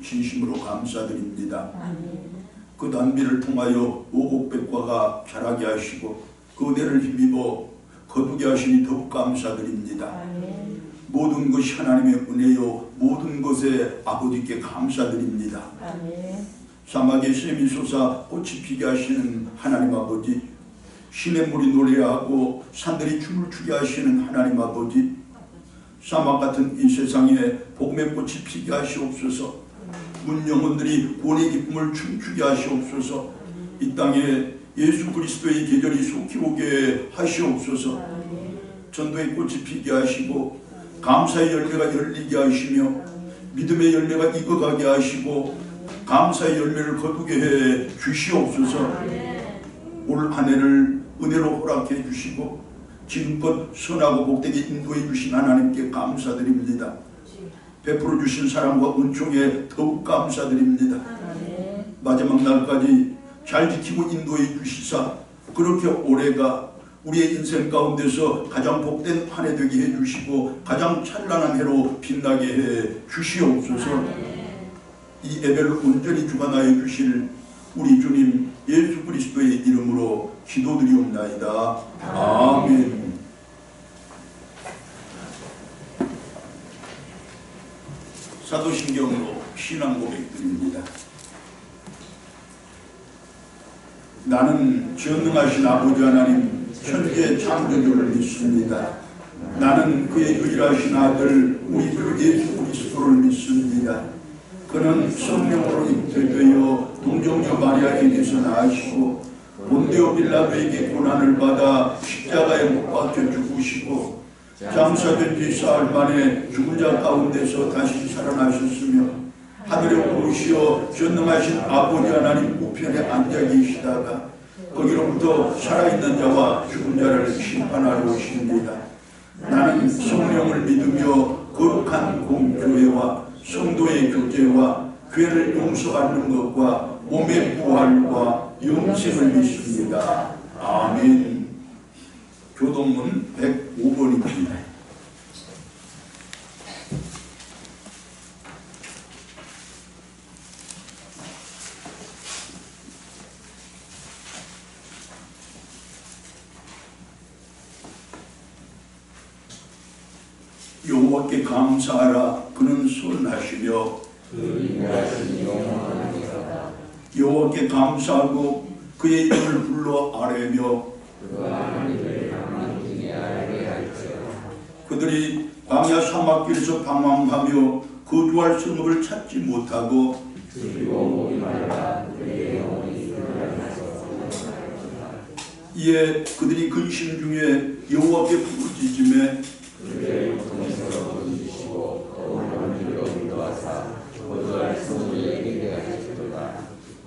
진심으로 감사드립니다. 그 단비를 통하여 오곡백과가 자라게 하시고 그 은혜를 힘입어 거두게 하시니 더욱 감사드립니다. 모든 것이 하나님의 은혜요 모든 것에 아버지께 감사드립니다. 사막에 샘이 솟아 꽃이 피게 하시는 하나님 아버지, 시냇물이 노래하고 산들이 춤을 추게 하시는 하나님 아버지, 사막 같은 이 세상에 복음의 꽃이 피게 하시옵소서. 문 영혼들이 구원의 기쁨을 춤추게 하시옵소서. 이 땅에 예수 그리스도의 계절이 속히 오게 하시옵소서. 전도의 꽃이 피게 하시고 감사의 열매가 열리게 하시며 믿음의 열매가 익어가게 하시고 감사의 열매를 거두게 해 주시옵소서. 올 한 해를 은혜로 허락해 주시고 지금껏 선하고 복되게 인도해 주신 하나님께 감사드립니다. 베풀어 주신 사랑과 은총에 더욱 감사드립니다. 마지막 날까지 잘 지키고 인도해 주시사 그렇게 올해가 우리의 인생 가운데서 가장 복된 한 해 되게 해주시고 가장 찬란한 해로 빛나게 해 주시옵소서. 이 예배를 온전히 주관하여 주실 우리 주님 예수 그리스도의 이름으로 기도드리옵나이다. 아멘. 사도신경으로 신앙 고백드립니다. 나는 전능하신 아버지 하나님 천지의 창조주를 믿습니다. 나는 그의 유일하신 아들 우리 주 예수 그리스도를 믿습니다. 그는 성령으로 잉태되어 동정녀 마리아에게서 나시고 본디오 빌라도에게 고난을 받아 십자가에 못 박혀 죽으시고 장사된 지 사흘 만에 죽은 자 가운데서 다시 살아나셨으며 하늘에 오르시어 전능하신 아버지 하나님 우편에 앉아 계시다가 거기로부터 살아있는 자와 죽은 자를 심판하러 오십니다. 나는 성령을 믿으며 거룩한 공교회와 성도의 교제와 죄를 용서받는 것과 몸의 부활과 영생을 믿습니다. 아멘. 교동문 105번입니다. 여호와께 감사하라. 그는 선하시며 여호와께 감사하고 그의 이름을 불러 아뢰며 그들이 광야 사막길에서 방황하며 거주할 성읍을 찾지 못하고 이에 그들이 근심 중에 여호와께 부르짖음에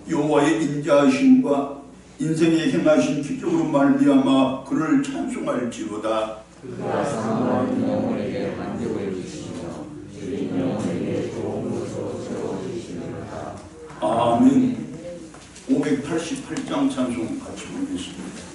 여호와의 인자하심과 인생에 행하신 기적으로 말미암아 그를 찬송할지로다. 그가 사모한 영혼에게 만족을 주시며 주인 영혼에게 좋은 것으로 채워주시리로다. 아멘. 588장 찬송 같이 보겠습니다.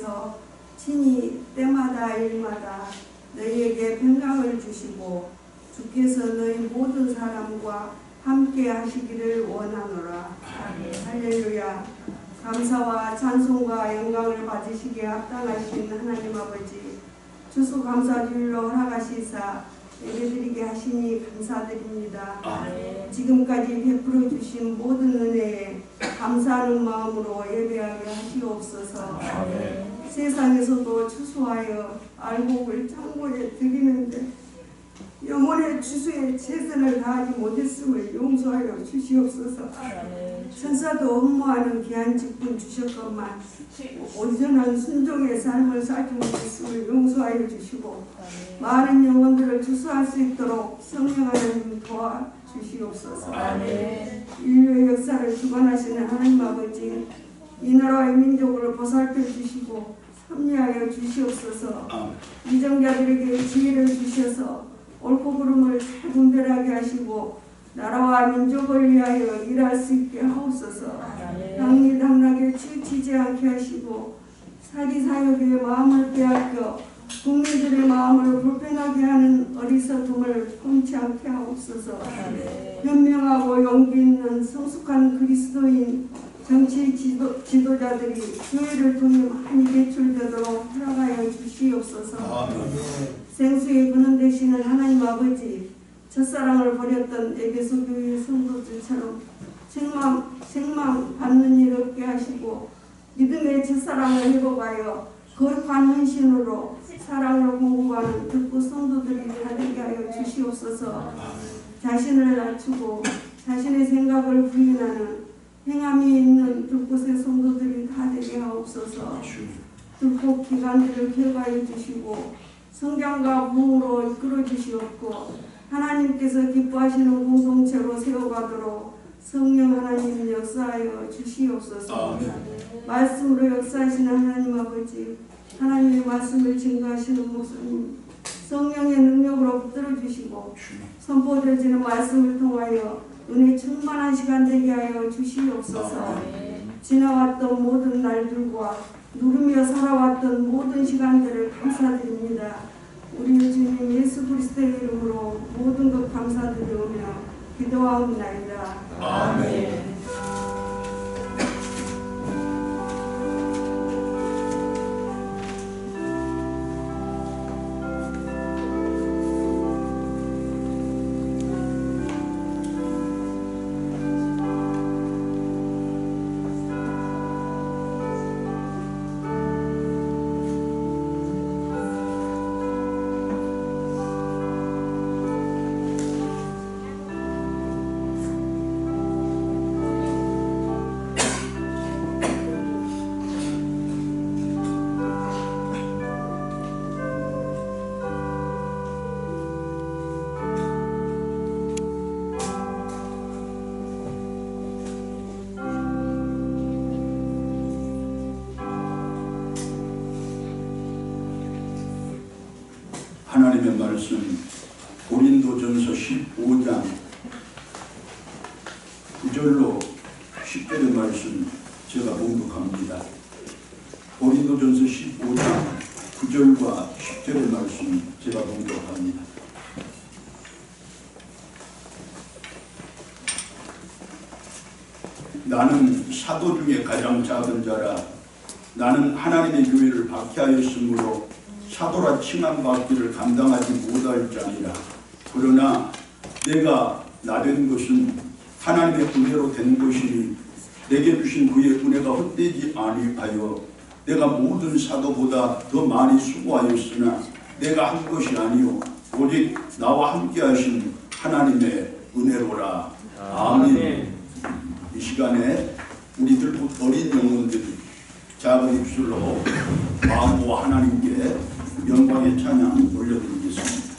주께서 친히 때마다 일마다 너희에게 평강을 주시고 주께서 너희 모든 사람과 함께 하시기를 원하노라. 할렐루야. 감사와 찬송과 영광을 받으시기에 합당하신 하나님 아버지, 추수감사주일로 허락하시사 예배드리게 하시니 감사드립니다. 지금까지 베풀어 주신 모든 은혜에 감사하는 마음으로 예배하게 하시옵소서. 세상에서도 추수하여 알곡을 창고에 드리는데 영혼의 추수에 최선을 다하지 못했음을 용서하여 주시옵소서. 천사도 업무하는 귀한 직분 주셨건만 온전한 순종의 삶을 살지 못했음을 용서하여 주시고 많은 영혼들을 추수할 수 있도록 성령 하나님 도와주시옵소서. 인류의 역사를 주관하시는 하나님 아버지, 이 나라의 민족을 보살펴 주시고 섭리하여 주시옵소서. 위정자들에게 지혜를 주셔서 옳고 그름을 잘 분별하게 하시고 나라와 민족을 위하여 일할 수 있게 하옵소서. 당리당락에 치우치지 않게 하시고 사리사욕의 마음을 빼앗겨 국민들의 마음을 불편하게 하는 어리석음을 품지 않게 하옵소서. 현명하고 용기 있는 성숙한 그리스도인 정치 지도자들이 교회를 통해 많이 배출되도록 허락하여 주시옵소서. 생수의 근원 되시는 하나님 아버지, 첫사랑을 버렸던 에베소 교회 성도들처럼 책망 받는 일 없게 하시고 믿음의 첫사랑을 회복하여 거룩한 헌신으로 사랑을 공부하는 듣고 성도들이 다 되게 하여 주시옵소서. 자신을 낮추고 자신의 생각을 부인하는 행함이 있는 불꽃의 성도들이 다 되게 하옵소서. 불꽃 기관들을 개혁하여 주시고 성장과 부흥으로 이끌어 주시옵고 하나님께서 기뻐하시는 공동체로 세워가도록 성령 하나님 역사하여 주시옵소서. 말씀으로 역사하시는 하나님 아버지, 하나님의 말씀을 증거하시는 목사님, 성령의 능력으로 붙들어 주시고 선포되어지는 말씀을 통하여 은혜 충만한 시간 되게 하여 주시옵소서. 지나왔던 모든 날들과 누르며 살아왔던 모든 시간들을 감사드립니다. 우리 주님 예수 그리스도의 이름으로 모든 것 감사드리오며 기도하옵나이다. 아멘. 하나님의 말씀 고린도전서 15장 9절로 10절의 말씀 제가 봉독합니다. 고린도전서 15장 9절과 10절의 말씀 제가 봉독합니다. 나는 사도 중에 가장 작은 자라. 나는 하나님의 교회를 박해하였으므로 사도라 칭함받기를 감당하지 못할 자니라. 그러나 내가 나된 것은 하나님의 은혜로 된 것이니 내게 주신 그의 은혜가 헛되지 아니하여 내가 모든 사도보다 더 많이 수고하였으나 내가 한 것이 아니요 오직 나와 함께 하신 하나님의 은혜로라. 아멘. 이 시간에 우리들 어린 영혼들이 작은 입술로 마음과 하나님께 영광의 찬양 올려드리겠습니다.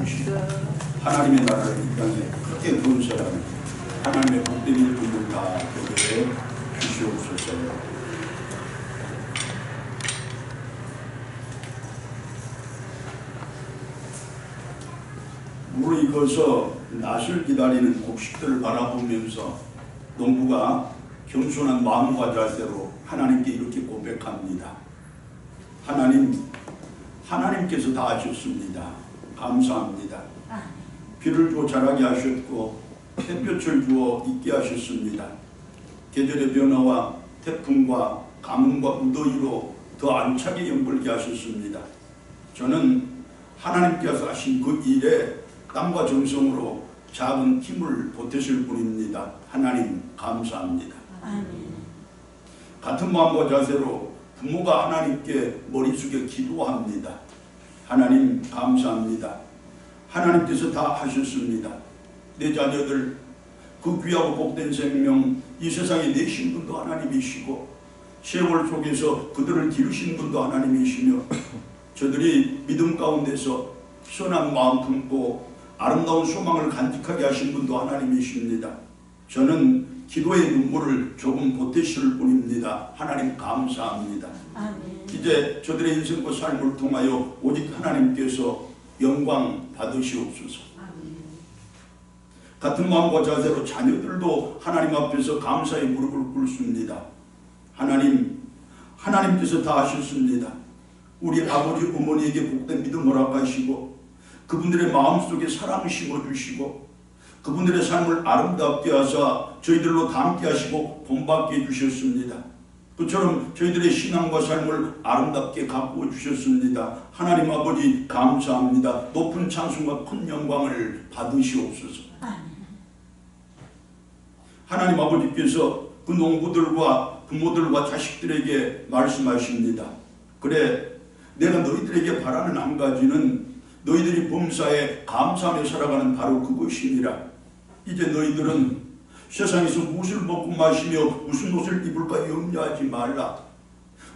주시고 하나님의 나라를 이 땅에 크게 건설하는 하나님의 복된 일꾼들 다 되게 주시옵소서. 물을 익어서 낫을 기다리는 곡식들을 바라보면서 농부가 겸손한 마음과 자세로 하나님께 이렇게 고백합니다. 하나님께서 다 하셨습니다. 감사합니다. 비를 주어 자라게 하셨고 햇볕을 주어 있게 하셨습니다. 계절의 변화와 태풍과 가뭄과 무더위로 더 알차게 연벌게 하셨습니다. 저는 하나님께서 하신 그 일에 땀과 정성으로 작은 힘을 보태실 뿐입니다. 하나님 감사합니다. 아멘. 같은 마음과 자세로 부모가 하나님께 머리 숙여 기도합니다. 하나님 감사합니다. 하나님께서 다 하셨습니다. 내 자녀들 그 귀하고 복된 생명 이 세상에 내신 분도 하나님이시고 세월 속에서 그들을 기르신 분도 하나님이시며 저들이 믿음 가운데서 선한 마음 품고 아름다운 소망을 간직하게 하신 분도 하나님이십니다. 저는 기도의 눈물을 조금 보태실 뿐입니다. 하나님 감사합니다. 아멘. 이제 저들의 인생과 삶을 통하여 오직 하나님께서 영광 받으시옵소서. 아멘. 같은 마음과 자세로 자녀들도 하나님 앞에서 감사의 무릎을 꿇습니다. 하나님께서 다 하셨습니다. 우리 아버지 어머니에게 복된 믿음 허락하시고 그분들의 마음속에 사랑을 심어주시고 그분들의 삶을 아름답게 하사 저희들로 담게 하시고 본받게 해주셨습니다. 그처럼 저희들의 신앙과 삶을 아름답게 가꾸어 주셨습니다. 하나님 아버지 감사합니다. 높은 찬송과 큰 영광을 받으시옵소서. 하나님 아버지께서 그 농부들과 부모들과 자식들에게 말씀하십니다. 그래, 내가 너희들에게 바라는 한 가지는 너희들이 범사에 감사하며 살아가는 바로 그것이니라. 이제 너희들은 세상에서 무엇을 먹고 마시며 무슨 옷을 입을까 염려하지 말라.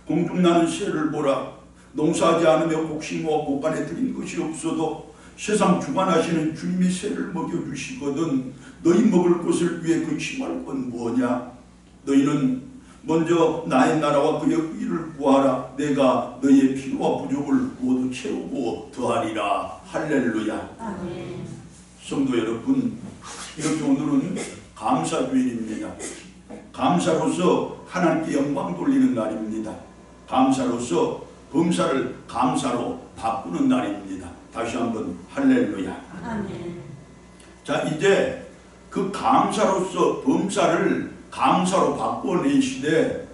공중나는 새를 보라. 농사하지 않으며 곡식모아 곳간에 들인 것이 없어도 세상 주관하시는 주님이 새를 먹여주시거든 너희 먹을 것을 위해 근심할 건 뭐냐. 너희는 먼저 나의 나라와 그의 의를 구하라. 내가 너희의 필요와 부족을 모두 채우고 더하리라. 할렐루야. 아멘. 성도 여러분, 이렇게 오늘은 감사주일입니다. 감사로서 하나님께 영광 돌리는 날입니다. 감사로서 범사를 감사로 바꾸는 날입니다. 다시 한번 할렐루야. 아멘. 자, 이제 그 감사로서 범사를 감사로 바꿔내시되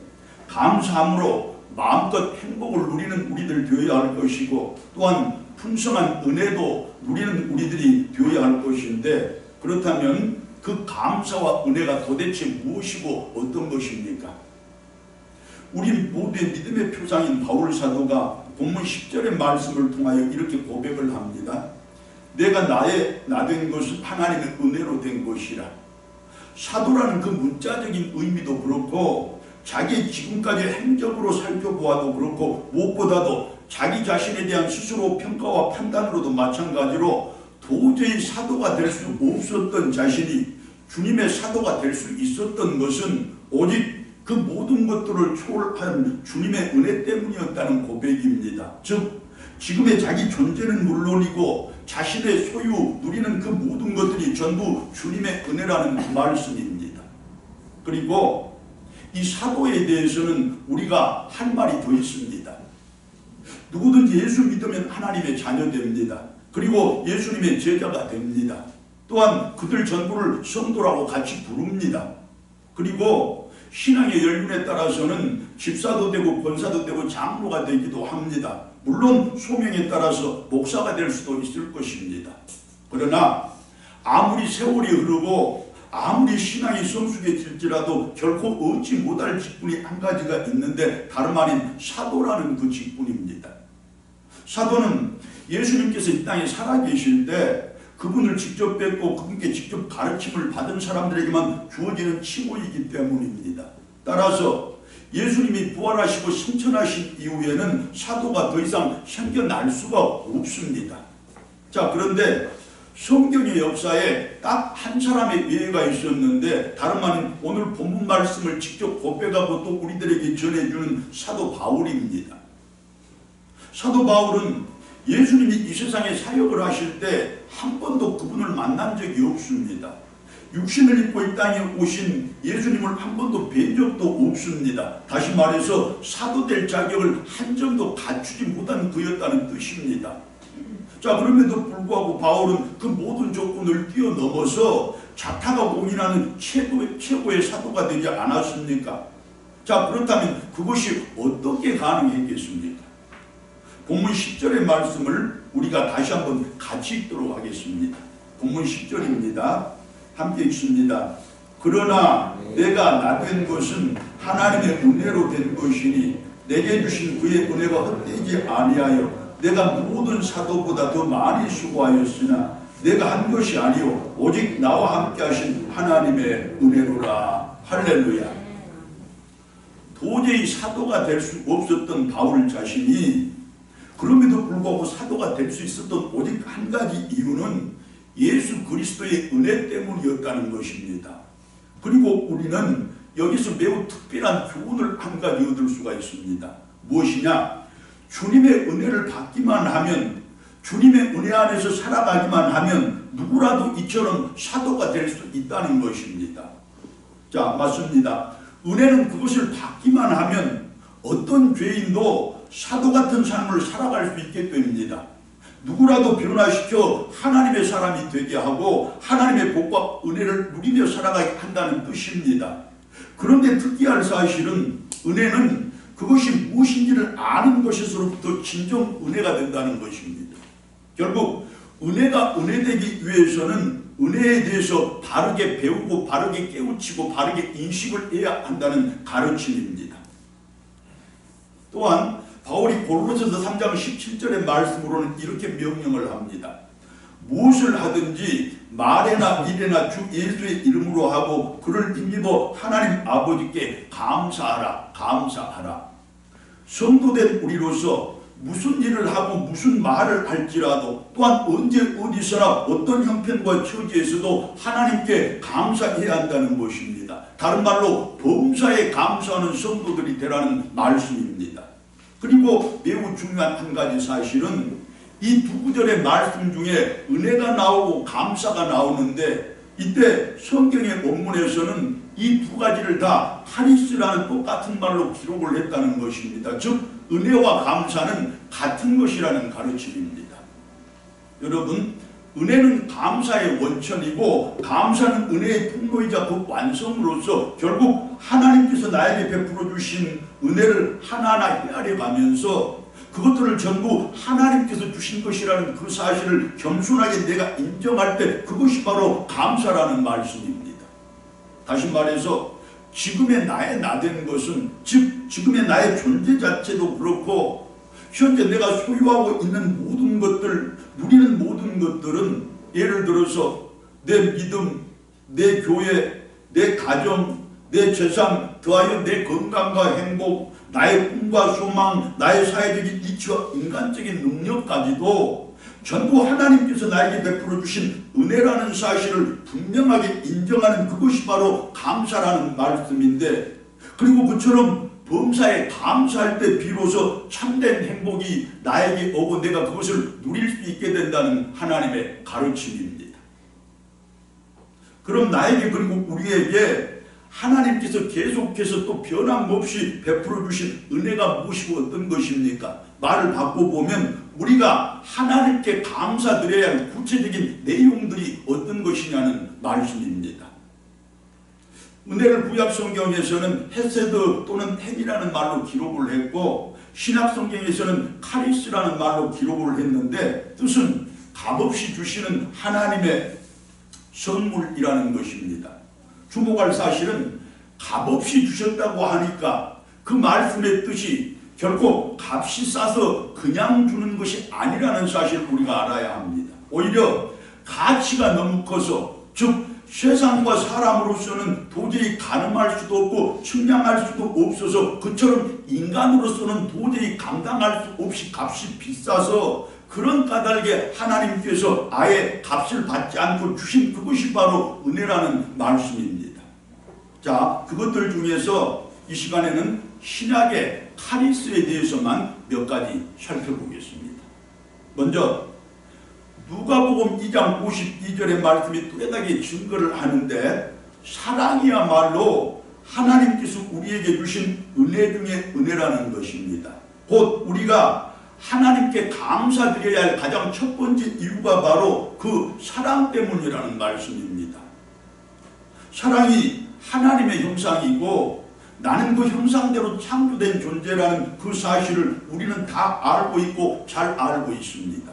감사함으로 마음껏 행복을 누리는 우리들 되어야 할 것이고 또한 풍성한 은혜도 누리는 우리들이 되어야 할 것인데 그렇다면 그 감사와 은혜가 도대체 무엇이고 어떤 것입니까? 우리 모두의 믿음의 표상인 바울 사도가 본문 10절의 말씀을 통하여 이렇게 고백을 합니다. 내가 나 된 것은 하나님의 은혜로 된 것이라. 사도라는 그 문자적인 의미도 그렇고 자기의 지금까지 행적으로 살펴보아도 그렇고 무엇보다도 자기 자신에 대한 스스로 평가와 판단으로도 마찬가지로 도저히 사도가 될 수 없었던 자신이 주님의 사도가 될 수 있었던 것은 오직 그 모든 것들을 초월한 주님의 은혜 때문이었다는 고백입니다. 즉 지금의 자기 존재는 물론이고 자신의 소유 누리는 그 모든 것들이 전부 주님의 은혜라는 말씀입니다. 그리고 이 사도에 대해서는 우리가 할 말이 더 있습니다. 누구든지 예수 믿으면 하나님의 자녀 됩니다. 그리고 예수님의 제자가 됩니다. 또한 그들 전부를 성도라고 같이 부릅니다. 그리고 신앙의 연륜에 따라서는 집사도 되고 권사도 되고 장로가 되기도 합니다. 물론 소명에 따라서 목사가 될 수도 있을 것입니다. 그러나 아무리 세월이 흐르고 아무리 신앙이 성숙해질지라도 결코 얻지 못할 직분이 한 가지가 있는데 다름 아닌 사도라는 그 직분입니다. 사도는 예수님께서 이 땅에 살아계실 때 그분을 직접 뵙고 그분께 직접 가르침을 받은 사람들에게만 주어지는 칭호이기 때문입니다. 따라서 예수님이 부활하시고 승천하신 이후에는 사도가 더 이상 생겨날 수가 없습니다. 자, 그런데 성경의 역사에 딱 한 사람의 예가 있었는데, 다름 아닌 오늘 본문 말씀을 직접 고백하고 또 우리들에게 전해주는 사도 바울입니다. 사도 바울은 예수님이 이 세상에 사역을 하실 때 한 번도 그분을 만난 적이 없습니다. 육신을 입고 이 땅에 오신 예수님을 한 번도 뵌 적도 없습니다. 다시 말해서 사도 될 자격을 한 점도 갖추지 못한 그였다는 뜻입니다. 자, 그럼에도 불구하고 바울은 그 모든 조건을 뛰어넘어서 자타가 공인하는 최고의 사도가 되지 않았습니까? 자, 그렇다면 그것이 어떻게 가능했겠습니까? 본문 10절의 말씀을 우리가 다시 한번 같이 읽도록 하겠습니다. 본문 10절입니다. 함께 읽습니다. 그러나 내가 나 된 것은 하나님의 은혜로 된 것이니 내게 주신 그의 은혜가 헛되지 아니하여 내가 모든 사도보다 더 많이 수고하였으나 내가 한 것이 아니요 오직 나와 함께 하신 하나님의 은혜로라. 할렐루야. 도저히 사도가 될 수 없었던 바울 자신이 그럼에도 불구하고 사도가 될 수 있었던 오직 한 가지 이유는 예수 그리스도의 은혜 때문이었다는 것입니다. 그리고 우리는 여기서 매우 특별한 교훈을 한 가지 얻을 수가 있습니다. 무엇이냐? 주님의 은혜를 받기만 하면, 주님의 은혜 안에서 살아가기만 하면 누구라도 이처럼 사도가 될 수 있다는 것입니다. 자, 맞습니다. 은혜는 그것을 받기만 하면 어떤 죄인도 사도 같은 삶을 살아갈 수 있게 됩니다. 누구라도 변화시켜 하나님의 사람이 되게 하고 하나님의 복과 은혜를 누리며 살아가게 한다는 뜻입니다. 그런데 특이할 사실은 은혜는 그것이 무엇인지를 아는 것에서부터 진정 은혜가 된다는 것입니다. 결국 은혜가 은혜되기 위해서는 은혜에 대해서 바르게 배우고 바르게 깨우치고 바르게 인식을 해야 한다는 가르침입니다. 또한 바울이 고린도전서 3장 17절의 말씀으로는 이렇게 명령을 합니다. 무엇을 하든지 말에나 일에나 주 예수의 이름으로 하고 그를 힘입어 하나님 아버지께 감사하라. 감사하라. 성도된 우리로서 무슨 일을 하고 무슨 말을 할지라도 또한 언제 어디서나 어떤 형편과 처지에서도 하나님께 감사해야 한다는 것입니다. 다른 말로 범사에 감사하는 성도들이 되라는 말씀입니다. 그리고 매우 중요한 한 가지 사실은 이 두 구절의 말씀 중에 은혜가 나오고 감사가 나오는데 이때 성경의 원문에서는 이 두 가지를 다 카리스라는 똑같은 말로 기록을 했다는 것입니다. 즉 은혜와 감사는 같은 것이라는 가르침입니다. 여러분, 은혜는 감사의 원천이고 감사는 은혜의 통로이자 그 완성으로서 결국 하나님께서 나에게 베풀어 주신 은혜를 하나하나 헤아려 가면서 그것들을 전부 하나님께서 주신 것이라는 그 사실을 겸손하게 내가 인정할 때 그것이 바로 감사라는 말씀입니다. 다시 말해서 지금의 나의 나된 것은, 즉 지금의 나의 존재 자체도 그렇고 현재 내가 소유하고 있는 모든 것들, 누리는 모든 것들은 예를 들어서 내 믿음, 내 교회, 내 가정, 내 재산, 더하여 내 건강과 행복, 나의 꿈과 소망, 나의 사회적인 이치와 인간적인 능력까지도 전부 하나님께서 나에게 베풀어 주신 은혜라는 사실을 분명하게 인정하는 그것이 바로 감사라는 말씀인데, 그리고 그처럼 범사에 감사할 때 비로소 참된 행복이 나에게 오고 내가 그것을 누릴 수 있게 된다는 하나님의 가르침입니다. 그럼 나에게 그리고 우리에게 하나님께서 계속해서 또 변함없이 베풀어 주신 은혜가 무엇이고 어떤 것입니까? 말을 바꿔보면 우리가 하나님께 감사드려야 할 구체적인 내용들이 어떤 것이냐는 말씀입니다. 은혜를 구약 성경에서는 헤세드 또는 헨이라는 말로 기록을 했고 신약 성경에서는 카리스라는 말로 기록을 했는데 뜻은 값없이 주시는 하나님의 선물이라는 것입니다. 주목할 사실은 값없이 주셨다고 하니까 그 말씀의 뜻이 결코 값이 싸서 그냥 주는 것이 아니라는 사실을 우리가 알아야 합니다. 오히려 가치가 너무 커서, 즉 세상과 사람으로서는 도저히 가늠할 수도 없고 측량할 수도 없어서 그처럼 인간으로서는 도저히 감당할 수 없이 값이 비싸서 그런 까닭에 하나님께서 아예 값을 받지 않고 주신 그것이 바로 은혜라는 말씀입니다. 자, 그것들 중에서 이 시간에는 신약의 카리스에 대해서만 몇 가지 살펴보겠습니다. 먼저 누가복음 2장 52절의 말씀이 뚜렷하게 증거를 하는데, 사랑이야말로 하나님께서 우리에게 주신 은혜 중에 은혜라는 것입니다. 곧 우리가 하나님께 감사드려야 할 가장 첫 번째 이유가 바로 그 사랑 때문이라는 말씀입니다. 사랑이 하나님의 형상이고 나는 그 형상대로 창조된 존재라는 그 사실을 우리는 다 알고 있고 잘 알고 있습니다.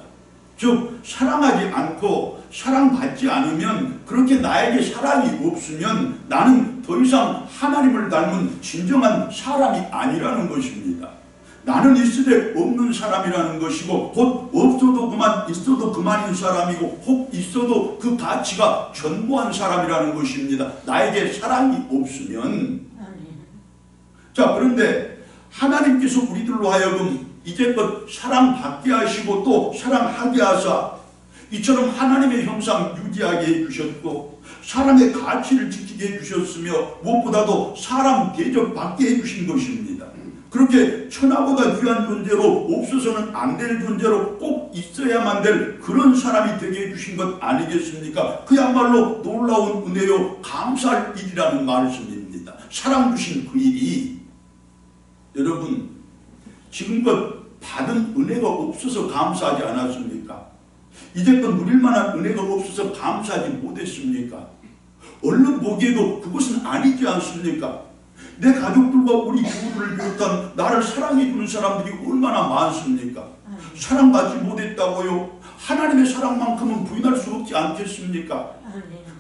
즉 사랑하지 않고 사랑받지 않으면, 그렇게 나에게 사랑이 없으면 나는 더 이상 하나님을 닮은 진정한 사람이 아니라는 것입니다. 나는 있으되 없는 사람이라는 것이고, 곧 없어도 그만 있어도 그만인 사람이고, 혹 있어도 그 가치가 전무한 사람이라는 것입니다. 나에게 사랑이 없으면. 자, 그런데 하나님께서 우리들로 하여금 이제껏 사랑받게 하시고 또 사랑하게 하사 이처럼 하나님의 형상 유지하게 해주셨고 사람의 가치를 지키게 해주셨으며 무엇보다도 사람 대접받게 해주신 것입니다. 그렇게 천하보다 귀한 존재로, 없어서는 안 될 존재로, 꼭 있어야만 될 그런 사람이 되게 해주신 것 아니겠습니까? 그야말로 놀라운 은혜요 감사할 일이라는 말씀입니다. 사랑 주신 그 일이, 여러분 지금껏 받은 은혜가 없어서 감사하지 않았습니까? 이제껏 누릴 만한 은혜가 없어서 감사하지 못했습니까? 얼른 보기에도 그것은 아니지 않습니까? 내 가족들과 우리 교우들을 비롯한 나를 사랑해주는 사람들이 얼마나 많습니까? 사랑받지 못했다고요? 하나님의 사랑만큼은 부인할 수 없지 않겠습니까?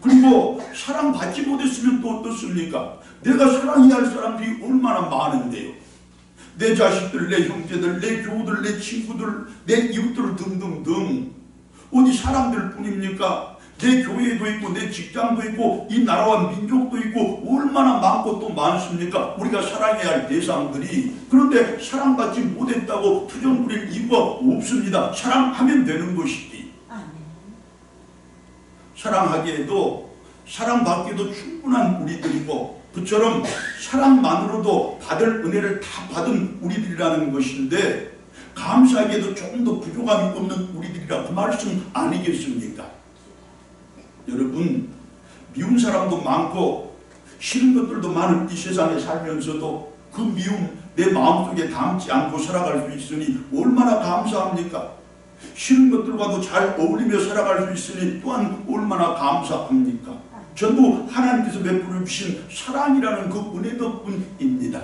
그리고 사랑받지 못했으면 또 어떻습니까? 내가 사랑해야 할 사람들이 얼마나 많은데요. 내 자식들, 내 형제들, 내 교우들, 내 친구들, 내 이웃들 등등등. 어디 사람들 뿐입니까? 내 교회도 있고 내 직장도 있고 이 나라와 민족도 있고 얼마나 많고 또 많습니까? 우리가 사랑해야 할 대상들이. 그런데 사랑받지 못했다고 투정 부릴 이유가 없습니다. 사랑하면 되는 것이지. 사랑하기에도 사랑받기에도 충분한 우리들이고, 그처럼 사랑만으로도 받을 은혜를 다 받은 우리들이라는 것인데, 감사하게도 조금 더 부족함이 없는 우리들이라 그 말씀 아니겠습니까? 여러분, 미운 사람도 많고 싫은 것들도 많은 이 세상에 살면서도 그 미움 내 마음속에 담지 않고 살아갈 수 있으니 얼마나 감사합니까? 싫은 것들과도 잘 어울리며 살아갈 수 있으니 또한 얼마나 감사합니까? 전부 하나님께서 베풀어 주신 사랑이라는 그 은혜 덕분입니다.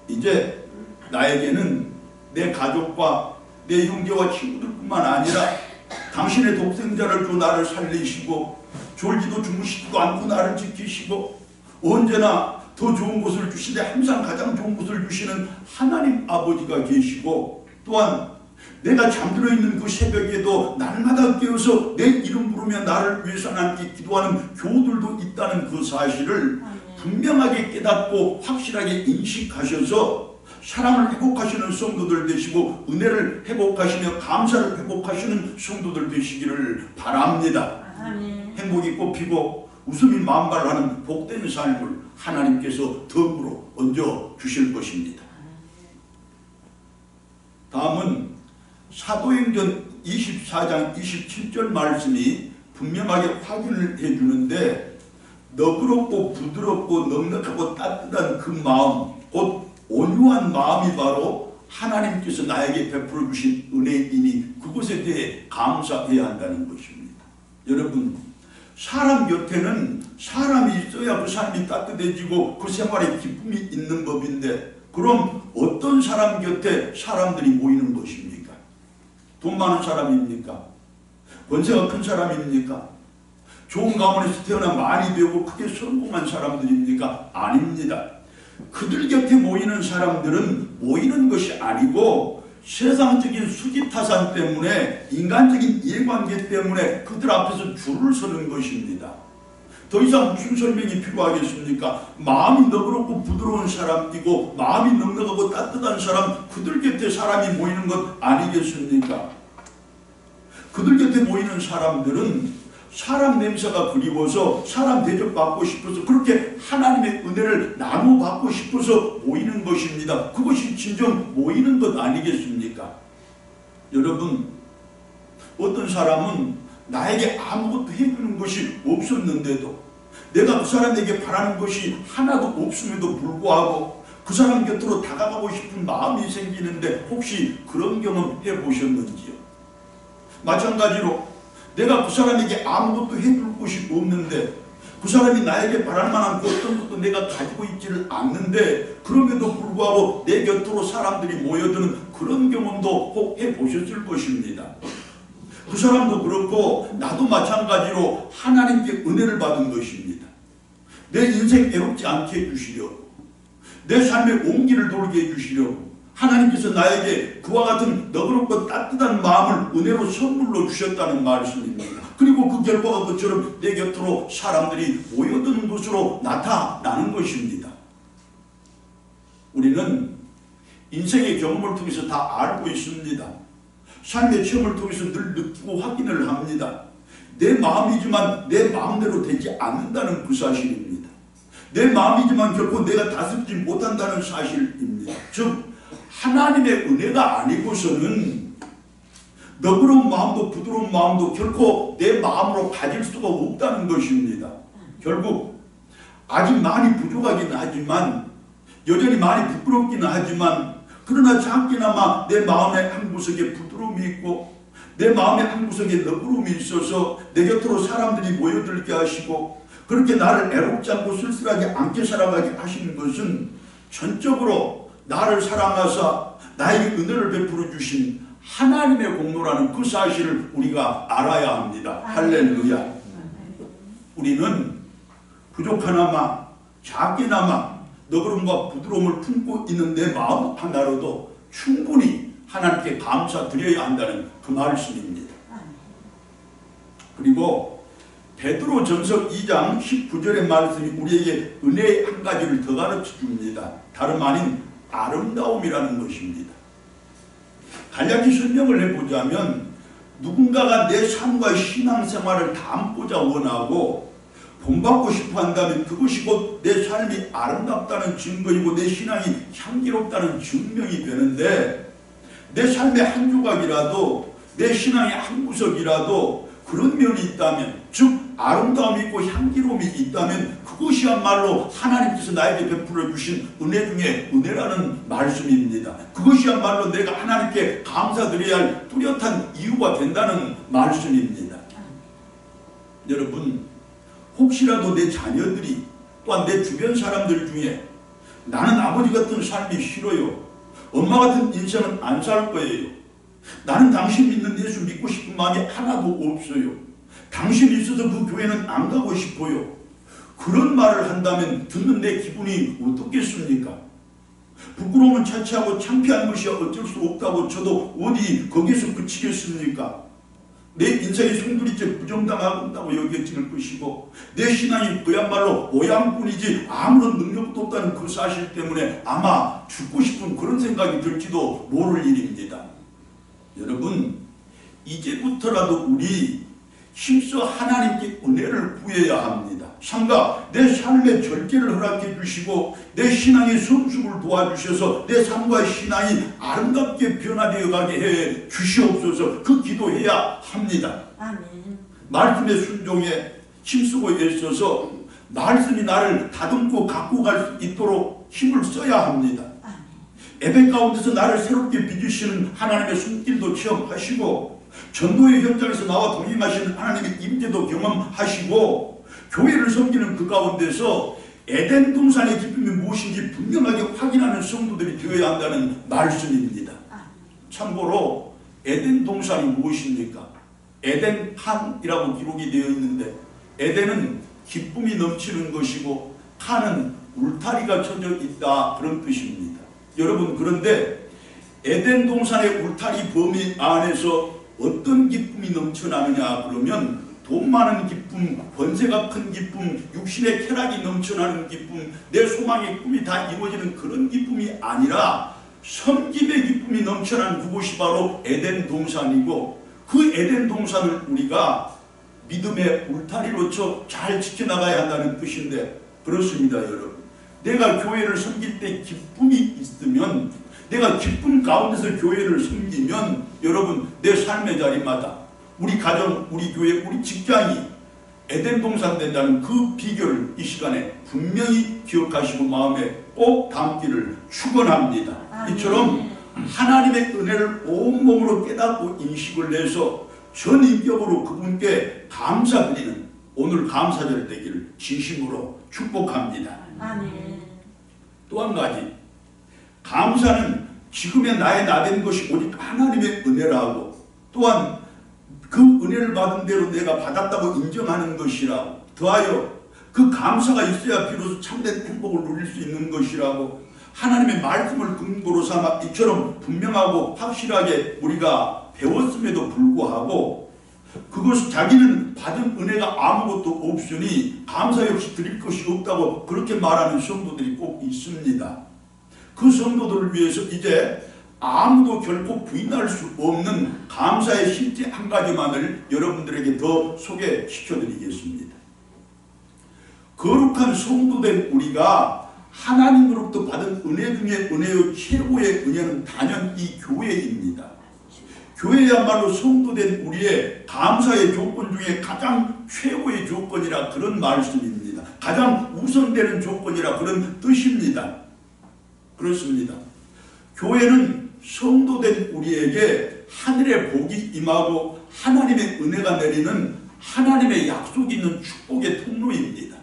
이제 나에게는 내 가족과 내 형제와 친구들뿐만 아니라 당신의 독생자를 주 나를 살리시고 졸지도 주무시지도 않고 나를 지키시고 언제나 더 좋은 것을 주시되 항상 가장 좋은 것을 주시는 하나님 아버지가 계시고, 또한 내가 잠들어 있는 그 새벽에도 날마다 깨어서 내 이름 부르며 나를 위해서 하나님께 기도하는 교우들도 있다는 그 사실을 분명하게 깨닫고 확실하게 인식하셔서 사랑을 회복하시는 성도들 되시고 은혜를 회복하시며 감사를 회복하시는 성도들 되시기를 바랍니다. 행복이 꽃피고 웃음이 만발하는 복된 삶을 하나님께서 덤으로 얹어 주실 것입니다. 다음은 사도행전 24장 27절 말씀이 분명하게 확인을 해주는데, 너그럽고 부드럽고 넉넉하고 따뜻한 그 마음, 곧 온유한 마음이 바로 하나님께서 나에게 베풀어 주신 은혜이니 그것에 대해 감사해야 한다는 것입니다. 여러분, 사람 곁에는 사람이 있어야 그 삶이 따뜻해지고 그 생활에 기쁨이 있는 법인데, 그럼 어떤 사람 곁에 사람들이 모이는 것입니까? 돈 많은 사람입니까? 권세가 큰 사람입니까? 좋은 가문에서 태어나 많이 배우고 크게 성공한 사람들입니까? 아닙니다. 그들 곁에 모이는 사람들은 모이는 것이 아니고 세상적인 수지타산 때문에, 인간적인 이해관계 때문에 그들 앞에서 줄을 서는 것입니다. 더 이상 무슨 설명이 필요하겠습니까? 마음이 너그럽고 부드러운 사람이고 마음이 넉넉하고 따뜻한 사람, 그들 곁에 사람이 모이는 것 아니겠습니까? 그들 곁에 모이는 사람들은 사람 냄새가 그리워서 사람 대접받고 싶어서 그렇게 하나님의 은혜를 나눠받고 싶어서 모이는 것입니다. 그것이 진정 모이는 것 아니겠습니까? 여러분, 어떤 사람은 나에게 아무것도 해주는 것이 없었는데도 내가 그 사람에게 바라는 것이 하나도 없음에도 불구하고 그 사람 곁으로 다가가고 싶은 마음이 생기는데 혹시 그런 경험 해보셨는지요? 마찬가지로 내가 그 사람에게 아무것도 해줄 것이 없는데 그 사람이 나에게 바랄 만한 그 어떤 것도 내가 가지고 있지를 않는데 그럼에도 불구하고 내 곁으로 사람들이 모여드는 그런 경험도 꼭 해보셨을 것입니다. 그 사람도 그렇고 나도 마찬가지로 하나님께 은혜를 받은 것입니다. 내 인생 애롭지 않게 해주시려고, 내 삶의 온기를 돌게 해주시려고 하나님께서 나에게 그와 같은 너그럽고 따뜻한 마음을 은혜로 선물로 주셨다는 말씀입니다. 그리고 그 결과가 그처럼 내 곁으로 사람들이 모여드는 것으로 나타나는 것입니다. 우리는 인생의 경험을 통해서 다 알고 있습니다. 삶의 체험을 통해서 늘 느끼고 확인을 합니다. 내 마음이지만 내 마음대로 되지 않는다는 그 사실입니다. 내 마음이지만 결코 내가 다스리지 못한다는 사실입니다. 즉 하나님의 은혜가 아니고서는 너그러운 마음도 부드러운 마음도 결코 내 마음으로 가질 수가 없다는 것입니다. 결국 아직 많이 부족하긴 하지만 여전히 많이 부끄럽기는 하지만 그러나 작게나마 내 마음의 한 구석에 부드러움이 있고 내 마음의 한 구석에 너그러움이 있어서 내 곁으로 사람들이 모여들게 하시고 그렇게 나를 애롭지 않고 쓸쓸하게 않게 살아가게 하시는 것은 전적으로 나를 사랑하사 나에게 은혜를 베풀어 주신 하나님의 공로라는 그 사실을 우리가 알아야 합니다. 할렐루야. 우리는 부족하나마 작게나마 너그러움과 부드러움을 품고 있는 내 마음 하나로도 충분히 하나님께 감사드려야 한다는 그 말씀입니다. 그리고 베드로전서 2장 19절의 말씀이 우리에게 은혜의 한 가지를 더 가르쳐 줍니다. 다름 아닌 아름다움이라는 것입니다. 간략히 설명을 해보자면 누군가가 내 삶과 신앙생활을 담고자 원하고 본받고 싶어 한다면 그것이 곧 내 삶이 아름답다는 증거이고 내 신앙이 향기롭다는 증명이 되는데 내 삶의 한 조각이라도 내 신앙의 한 구석이라도 그런 면이 있다면 즉 아름다움이 있고 향기로움이 있다면 그것이야말로 하나님께서 나에게 베풀어 주신 은혜 중에 은혜라는 말씀입니다. 그것이야말로 내가 하나님께 감사드려야 할 뚜렷한 이유가 된다는 말씀입니다. 여러분, 혹시라도 내 자녀들이 또한 내 주변 사람들 중에 나는 아버지 같은 삶이 싫어요, 엄마 같은 인생은 안 살 거예요, 나는 당신 믿는 예수 믿고 싶은 마음이 하나도 없어요, 당신이 있어서 그 교회는 안 가고 싶어요, 그런 말을 한다면 듣는 내 기분이 어떻겠습니까? 부끄러움은 차치하고 창피한 것이 어쩔 수 없다고 쳐도 어디 거기서 그치겠습니까? 내 인생이 송두리째 부정당한다고 여겨질 것이고 내 신앙이 그야말로 모양뿐이지 아무런 능력도 없다는 그 사실 때문에 아마 죽고 싶은 그런 생각이 들지도 모를 일입니다. 여러분, 이제부터라도 우리 힘써 하나님께 은혜를 구해야 합니다. 삼가 내 삶의 절제를 허락해 주시고 내 신앙의 성숙을 도와주셔서 내 삶과 신앙이 아름답게 변화되어 가게 해 주시옵소서. 그 기도해야 합니다. 아멘. 말씀의 순종에 힘쓰고 애써서 말씀이 나를 다듬고 갖고 갈 수 있도록 힘을 써야 합니다. 예배 가운데서 나를 새롭게 빚으시는 하나님의 손길도 체험하시고 전도의 현장에서 나와 동행하시는 하나님의 임재도 경험하시고 교회를 섬기는 그 가운데서 에덴 동산의 기쁨이 무엇인지 분명하게 확인하는 성도들이 되어야 한다는 말씀입니다. 참고로 에덴 동산이 무엇입니까? 에덴 칸이라고 기록이 되어 있는데 에덴은 기쁨이 넘치는 것이고 칸은 울타리가 쳐져 있다, 그런 뜻입니다. 여러분, 그런데 에덴 동산의 울타리 범위 안에서 어떤 기쁨이 넘쳐나느냐 그러면 돈 많은 기쁨, 권세가 큰 기쁨, 육신의 쾌락이 넘쳐나는 기쁨, 내 소망의 꿈이 다 이루어지는 그런 기쁨이 아니라 섬김의 기쁨이 넘쳐나는 그곳이 바로 에덴 동산이고 그 에덴 동산을 우리가 믿음의 울타리로 잘 지켜나가야 한다는 뜻인데, 그렇습니다 여러분. 내가 교회를 섬길 때 기쁨이 있으면, 내가 기쁨 가운데서 교회를 섬기면 여러분 내 삶의 자리마다 우리 가정, 우리 교회, 우리 직장이 에덴 동산 된다는 그 비결을 이 시간에 분명히 기억하시고 마음에 꼭 담기를 축원합니다. 이처럼 하나님의 은혜를 온몸으로 깨닫고 인식을 해서 전인격으로 그분께 감사드리는 오늘 감사절 되기를 진심으로 축복합니다. 또 한 가지, 감사는 지금의 나의 나된 것이 오직 하나님의 은혜라고, 또한 그 은혜를 받은 대로 내가 받았다고 인정하는 것이라고, 더하여 그 감사가 있어야 비로소 참된 행복을 누릴 수 있는 것이라고 하나님의 말씀을 근거로 삼아 이처럼 분명하고 확실하게 우리가 배웠음에도 불구하고 그것을 자기는 받은 은혜가 아무것도 없으니 감사 역시 드릴 것이 없다고 그렇게 말하는 성도들이 꼭 있습니다. 그 성도들을 위해서 이제 아무도 결코 부인할 수 없는 감사의 실제 한 가지만을 여러분들에게 더 소개시켜 드리겠습니다. 거룩한 성도된 우리가 하나님으로부터 받은 은혜 중에 은혜의 최고의 은혜는 단연 이 교회입니다. 교회야말로 성도된 우리의 감사의 조건 중에 가장 최고의 조건이라 그런 말씀입니다. 가장 우선되는 조건이라 그런 뜻입니다. 그렇습니다. 교회는 성도된 우리에게 하늘의 복이 임하고 하나님의 은혜가 내리는 하나님의 약속이 있는 축복의 통로입니다.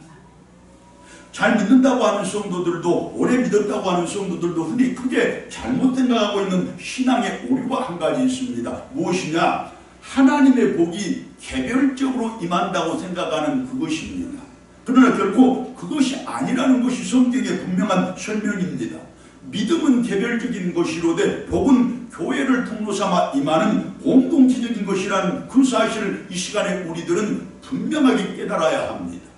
잘 믿는다고 하는 성도들도, 오래 믿었다고 하는 성도들도 흔히 크게 잘못 생각하고 있는 신앙의 오류가 한 가지 있습니다. 무엇이냐? 하나님의 복이 개별적으로 임한다고 생각하는 그것입니다. 그러나 결코 그것이 아니라는 것이 성경의 분명한 설명입니다. 믿음은 개별적인 것이로되 복은 교회를 통로 삼아 임하는 공동체적인 것이라는 그 사실을 이 시간에 우리들은 분명하게 깨달아야 합니다.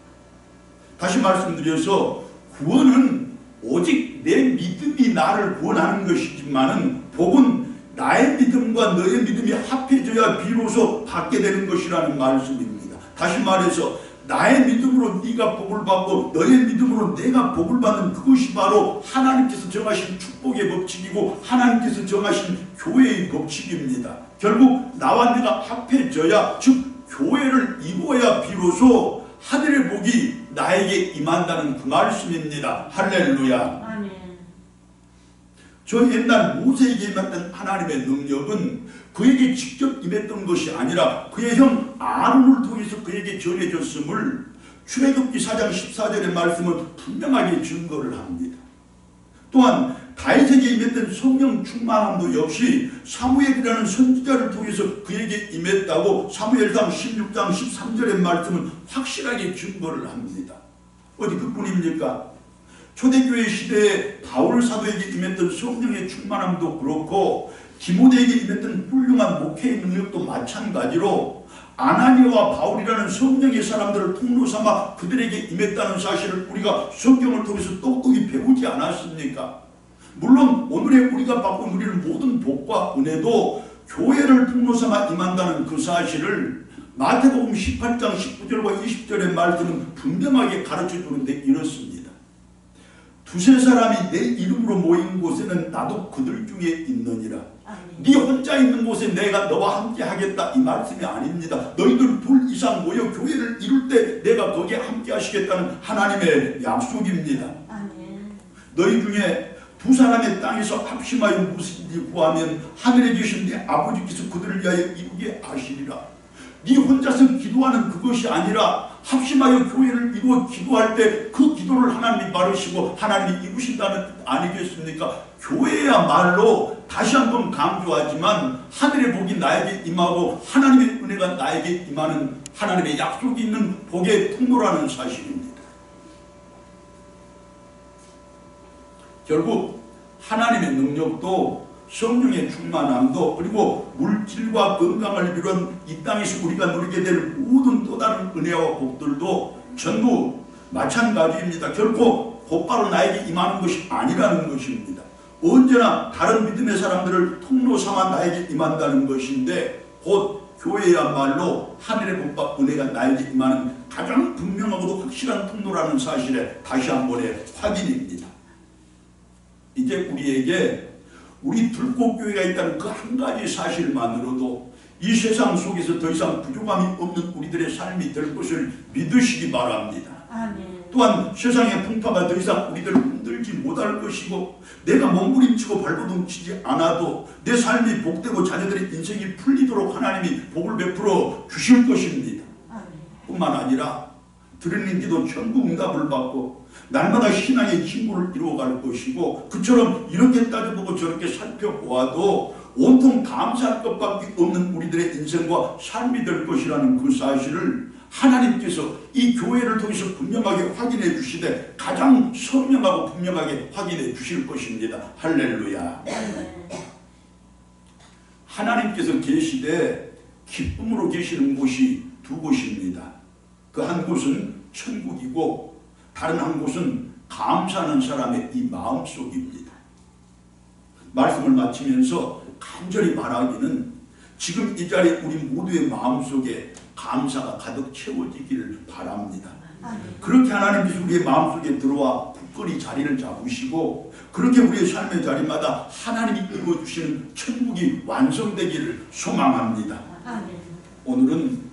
다시 말씀드려서 구원은 오직 내 믿음이 나를 구원하는 것이지만은 복은 나의 믿음과 너의 믿음이 합해져야 비로소 받게 되는 것이라는 말씀입니다. 다시 말해서 나의 믿음으로 네가 복을 받고 너의 믿음으로 내가 복을 받는 그것이 바로 하나님께서 정하신 축복의 법칙이고 하나님께서 정하신 교회의 법칙입니다. 결국 나와 내가 합해져야, 즉 교회를 이루어야 비로소 하늘의 복이 나에게 임한다는 그 말씀입니다. 할렐루야. 아멘. 저 옛날 모세에게 임했던 하나님의 능력은 그에게 직접 임했던 것이 아니라 그의 형 아론을 통해서 그에게 전해졌음을 출애굽기 4장 14절의 말씀은 분명하게 증거를 합니다. 또한 다윗에게 임했던 성령 충만함도 역시 사무엘이라는 선지자를 통해서 그에게 임했다고 사무엘상 16장 13절의 말씀은 확실하게 증거를 합니다. 어디 그뿐입니까? 초대교회 시대에 바울 사도에게 임했던 성령의 충만함도 그렇고 디모데에게 임했던 훌륭한 목회의 능력도 마찬가지로 아나니아와 바울이라는 성령의 사람들을 통로 삼아 그들에게 임했다는 사실을 우리가 성경을 통해서 똑똑히 배우지 않았습니까? 물론 오늘의 우리가 받고 누리는 모든 복과 은혜도 교회를 통로 삼아 임한다는 그 사실을 마태복음 18장 19절과 20절의 말씀은 분명하게 가르쳐주는데 이렇습니다. 두세 사람이 내 이름으로 모인 곳에는 나도 그들 중에 있느니라. 네 혼자 있는 곳에 내가 너와 함께 하겠다, 이 말씀이 아닙니다. 너희들 둘 이상 모여 교회를 이룰 때 내가 거기에 함께 하시겠다는 하나님의 약속입니다. 너희 중에 두 사람의 땅에서 합심하여 무엇인지 구하면 하늘에 계신 네 아버지께서 그들을 위하여 이루게 하시리라. 네 혼자서 기도하는 그것이 아니라 합심하여 교회를 이루어 기도할 때 그 기도를 하나님이 받으시고 하나님이 이루신다는 뜻 아니겠습니까? 교회야말로 다시 한번 강조하지만 하늘의 복이 나에게 임하고 하나님의 은혜가 나에게 임하는 하나님의 약속이 있는 복의 통로라는 사실입니다. 결국 하나님의 능력도 성령의 충만함도 그리고 물질과 건강을 비롯한 이 땅에서 우리가 누리게 될 모든 또 다른 은혜와 복들도 전부 마찬가지입니다. 결코 곧바로 나에게 임하는 것이 아니라는 것입니다. 언제나 다른 믿음의 사람들을 통로 삼아 나에게 임한다는 것인데 곧 교회야말로 하늘의 복과 은혜가 나에게 임하는 가장 분명하고도 확실한 통로라는 사실에 다시 한 번의 확인입니다. 이제 우리에게 우리 들꽃교회가 있다는 그 한 가지 사실만으로도 이 세상 속에서 더 이상 부족함이 없는 우리들의 삶이 될 것을 믿으시기 바랍니다. 아멘. 또한 세상의 풍파가 더 이상 우리들을 흔들지 못할 것이고 내가 몸부림치고 발버둥치지 않아도 내 삶이 복되고 자녀들의 인생이 풀리도록 하나님이 복을 베풀어 주실 것입니다. 아멘. 뿐만 아니라 드리는 기도 천국 응답을 받고 날마다 신앙의 친구를 이루어갈 것이고 그처럼 이렇게 따져보고 저렇게 살펴보아도 온통 감사할 것밖에 없는 우리들의 인생과 삶이 될 것이라는 그 사실을 하나님께서 이 교회를 통해서 분명하게 확인해 주시되 가장 선명하고 분명하게 확인해 주실 것입니다. 할렐루야. 하나님께서 계시되 기쁨으로 계시는 곳이 두 곳입니다. 그 한 곳은 천국이고 다른 한 곳은 감사하는 사람의 이 마음속입니다. 말씀을 마치면서 간절히 바라기는 지금 이 자리에 우리 모두의 마음속에 감사가 가득 채워지기를 바랍니다. 그렇게 하나님께서 우리의 마음속에 들어와 굳건히 자리를 잡으시고 그렇게 우리의 삶의 자리마다 하나님이 이루어주시는 천국이 완성되기를 소망합니다. 오늘은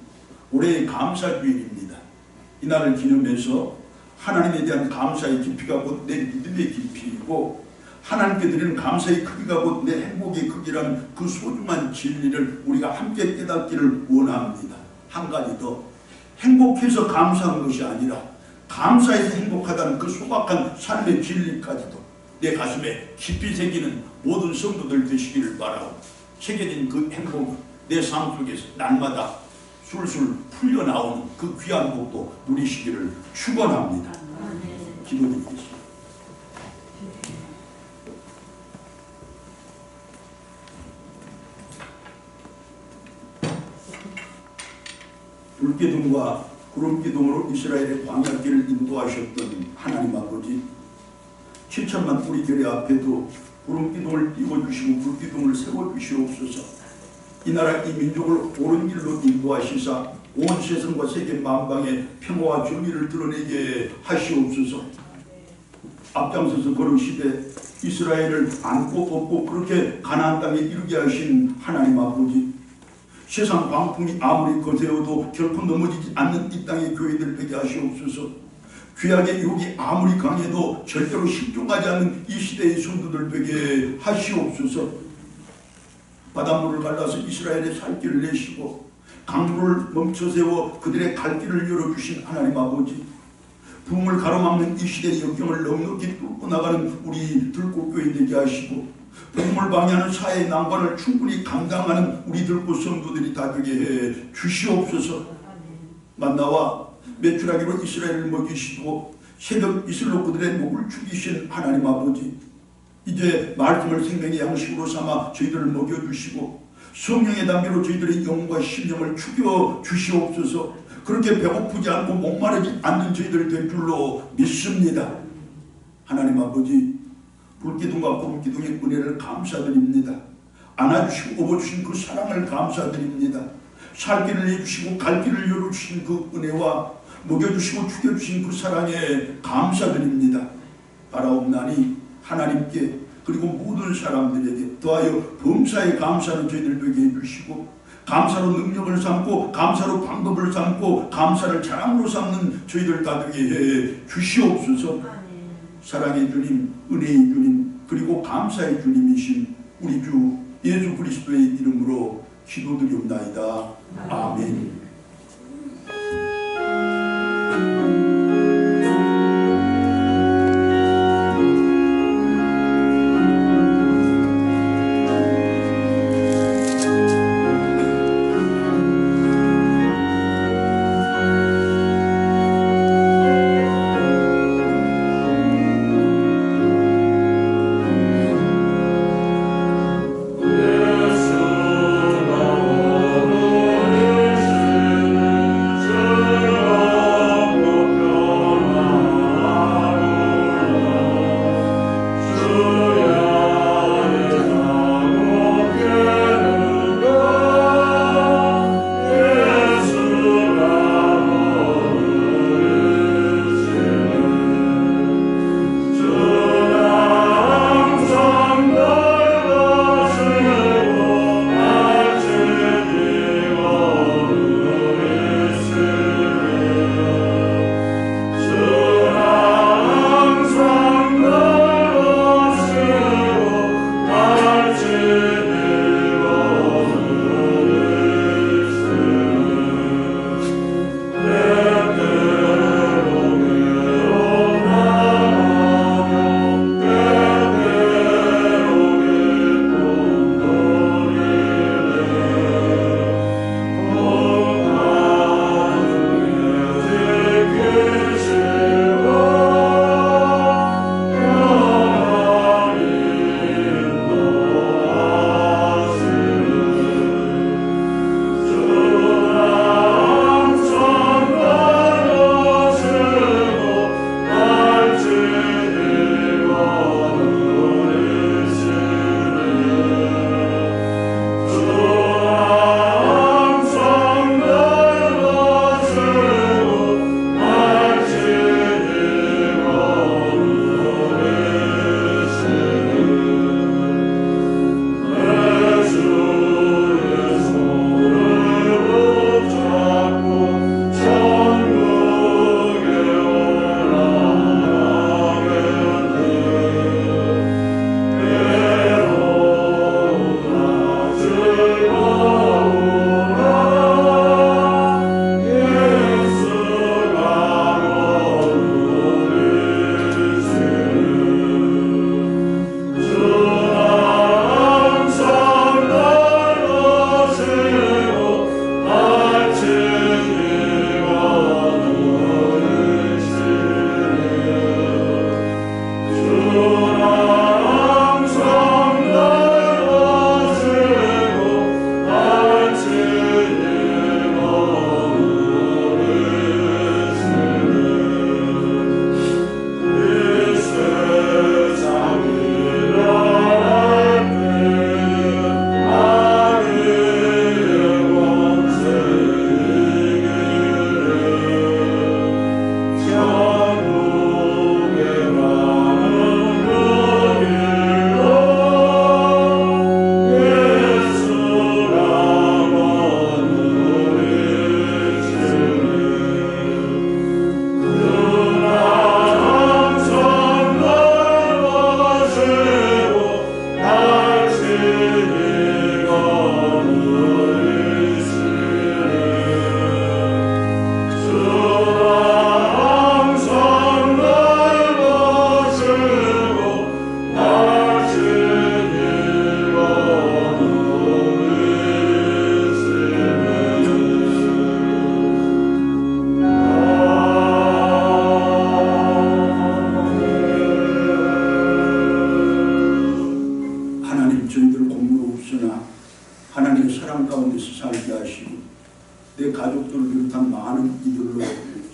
올해의 감사주일입니다. 이날을 기념해서 하나님에 대한 감사의 깊이가 곧 내 믿음의 깊이이고 하나님께 드리는 감사의 크기가 곧 내 행복의 크기라는 그 소중한 진리를 우리가 함께 깨닫기를 원합니다. 한 가지 더, 행복해서 감사한 것이 아니라 감사해서 행복하다는 그 소박한 삶의 진리까지도 내 가슴에 깊이 새기는 모든 성도들 되시기를 바라고 새겨진 그 행복 내 삶 속에서 날마다 술술 풀려나오는 그 귀한 복도 누리시기를 축원합니다. 기도드리겠습니다. 불기둥과 구름기둥으로 이스라엘의 광야길을 인도하셨던 하나님 아버지, 7천만 우리 교회 앞에도 구름기둥을 띄워주시고 불기둥을 세워주시옵소서. 이 나라 이 민족을 옳은 길로 인도하시사 온 세상과 세계 만방에 평화와 정의를 드러내게 하시옵소서. 앞장서서 걸으시되 이스라엘을 안고 업고 그렇게 가나안 땅에 이르게 하신 하나님 아버지, 세상 광풍이 아무리 거세어도 결코 넘어지지 않는 이 땅의 교회들 되게 하시옵소서. 죄악의 유혹이 아무리 강해도 절대로 실종하지 않는 이 시대의 성도들 되게 하시옵소서. 바닷물을 갈라서 이스라엘의 살 길을 내시고 강물을 멈춰세워 그들의 갈 길을 열어주신 하나님 아버지, 부흥을 가로막는 이 시대의 역경을 넉넉히 뚫고 나가는 우리 들꽃교회 되게 하시고 복음을 방해하는 사회의 난관을 충분히 감당하는 우리 들꽃 성도들이 다 되게 해 주시옵소서. 만나와 메추라기로 이스라엘을 먹이시고 새벽 이슬로 그들의 목을 죽이신 하나님 아버지, 이제 말씀을 생명의 양식으로 삼아 저희들을 먹여주시고 성령의 담배로 저희들의 영과 심령을 죽여 주시옵소서. 그렇게 배고프지 않고 목마르지 않는 저희들 될 줄로 믿습니다. 하나님 아버지, 불기둥과 구름기둥의 은혜를 감사드립니다. 안아주시고 업어주신 그 사랑을 감사드립니다. 살 길을 내주시고 갈 길을 열어주신 그 은혜와 먹여주시고 죽여주신 그 사랑에 감사드립니다. 바라옵나니 하나님께 그리고 모든 사람들에게 더하여 범사에 감사는 저희들 되게 해주시고 감사로 능력을 삼고 감사로 방법을 삼고 감사를 자랑으로 삼는 저희들 다 되게 해 주시옵소서. 사랑의 주님, 은혜의 주님, 그리고 감사의 주님이신 우리 주 예수 그리스도의 이름으로 기도드리옵나이다. 아멘. 예수 나오는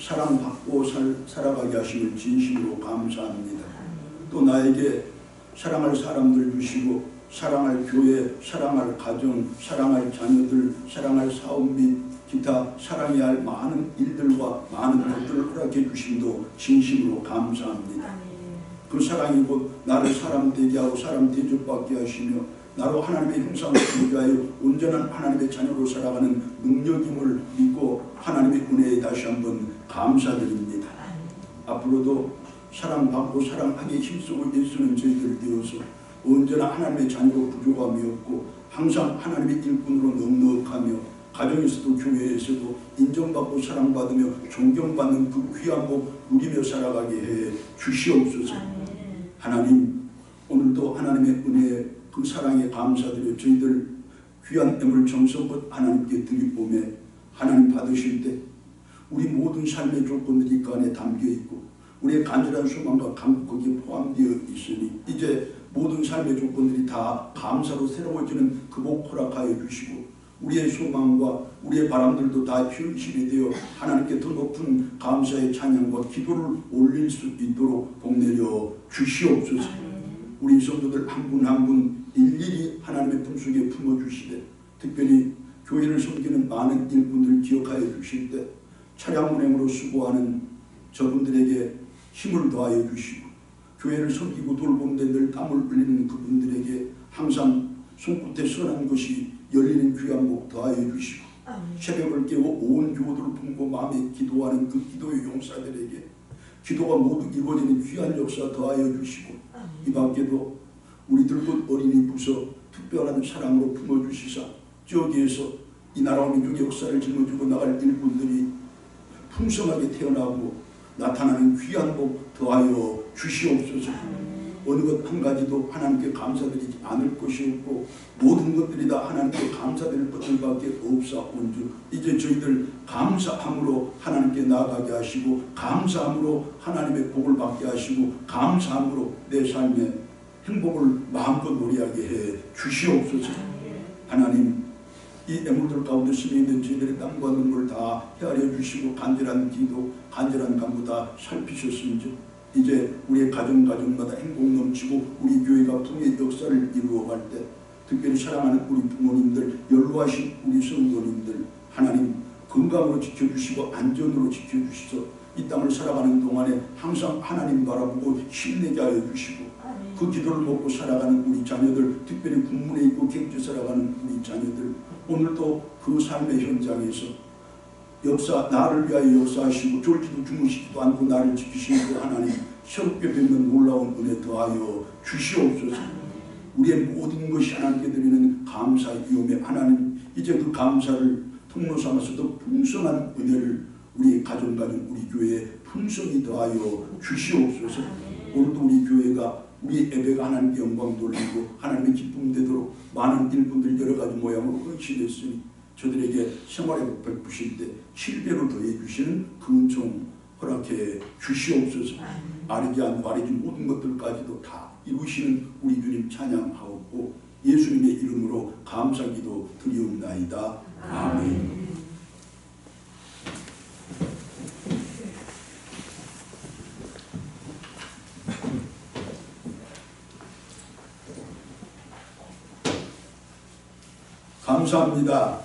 사랑받고 살아가게 하심을 진심으로 감사합니다. 또 나에게 사랑할 사람들 주시고 사랑할 교회, 사랑할 가정, 사랑할 자녀들, 사랑할 사업 및 기타 사랑해야 할 많은 일들과 많은 것들을 허락해 주심도 진심으로 감사합니다. 그 사랑이 곧 나를 사람 되게 하고 사람 대접받게 하시며 나로 하나님의 형상을 보게 하여 온전한 하나님의 자녀로 살아가는 능력임을 믿고 하나님의 은혜에 다시 한번 감사드립니다. 앞으로도 사랑받고 사랑하기에 힘쓰고 애쓰는 저희들 되어서 언제나 하나님의 자녀로 부족함이 없고 항상 하나님의 일꾼으로 넉넉하며 가정에서도 교회에서도 인정받고 사랑받으며 존경받는 그 귀한 복 누리며 살아가게 해 주시옵소서. 하나님, 오늘도 하나님의 은혜에 그 사랑에 감사드려 저희들 귀한 애물 정성껏 하나님께 드리보매 하나님 받으실 때 우리 모든 삶의 조건들이 그 안에 담겨있고 우리의 간절한 소망과 간구 거기에 포함되어 있으니 이제 모든 삶의 조건들이 다 감사로 새로워지는 그 복 허락하여 주시고 우리의 소망과 우리의 바람들도 다 현실이 되어 하나님께 더 높은 감사의 찬양과 기도를 올릴 수 있도록 복 내려 주시옵소서. 우리 성도들 한 분 한 분 일일이 하나님의 품속에 품어주시되 특별히 교회를 섬기는 많은 일꾼들 기억하여 주실 때 차량 운행으로 수고하는 저분들에게 힘을 더하여 주시고 교회를 섬기고 돌보는데 늘 땀을 흘리는 그분들에게 항상 손끝에 선한 것이 열리는 귀한 복 더하여 주시고 새벽을 깨워 온 교우들을 품고 마음에 기도하는 그 기도의 용사들에게 기도가 모두 이루어지는 귀한 역사 더하여 주시고 이 밖에도 우리들 곧 어린이 부서 특별한 사랑으로 품어주시사 저기에서 이 나라와 민족의 역사를 짊어지고 나갈 일꾼들이 풍성하게 태어나고 나타나는 귀한 복 더하여 주시옵소서. 어느 것 한 가지도 하나님께 감사드리지 않을 것이 없고 모든 것들이 다 하나님께 감사드릴 것들밖에 없사온즉 이제 저희들 감사함으로 하나님께 나아가게 하시고 감사함으로 하나님의 복을 받게 하시고 감사함으로 내 삶의 행복을 마음껏 노래하게 해 주시옵소서. 하나님, 이 애물들 가운데 숨어 있는 저희들의 땀과 눈물 다 헤아려 주시고 간절한 기도, 간절한 간구 다 살피셨은즉 이제 우리의 가정마다 행복 넘치고 우리 교회가 풍의 역사를 이루어갈 때 특별히 사랑하는 우리 부모님들, 연로하신 우리 성도님들 하나님 건강으로 지켜주시고 안전으로 지켜주시서 이 땅을 살아가는 동안에 항상 하나님 바라보고 힘내게 하여 주시고 그 기도를 먹고 살아가는 우리 자녀들, 특별히 국문에 있고 객지 살아가는 우리 자녀들 오늘도 그 삶의 현장에서 나를 위하여 역사하시고 졸지도 주무시지도 않고 나를 지키시는 그 하나님 새롭게 뵙는 놀라운 은혜 더하여 주시옵소서. 우리의 모든 것이 하나님께 드리는 감사의 위엄에 하나님 이제 그 감사를 통로 삼아서 더 풍성한 은혜를 우리 가정 우리 교회에 풍성히 더하여 주시옵소서. 오늘도 우리 교회가 우리 예배가 하나님께 영광 돌리고 하나님의 기쁨 되도록 많은 일꾼들 여러 가지 모양으로 헌신했으니 저들에게 생활의 복 베푸실 때 7배로 더해 주시는 그 은총 허락해 주시옵소서. 아뢰지 않고 아뢰지 모든 것들까지도 다 이루시는 우리 주님 찬양하옵고 예수님의 이름으로 감사기도 드리옵나이다. 아멘. 감사합니다.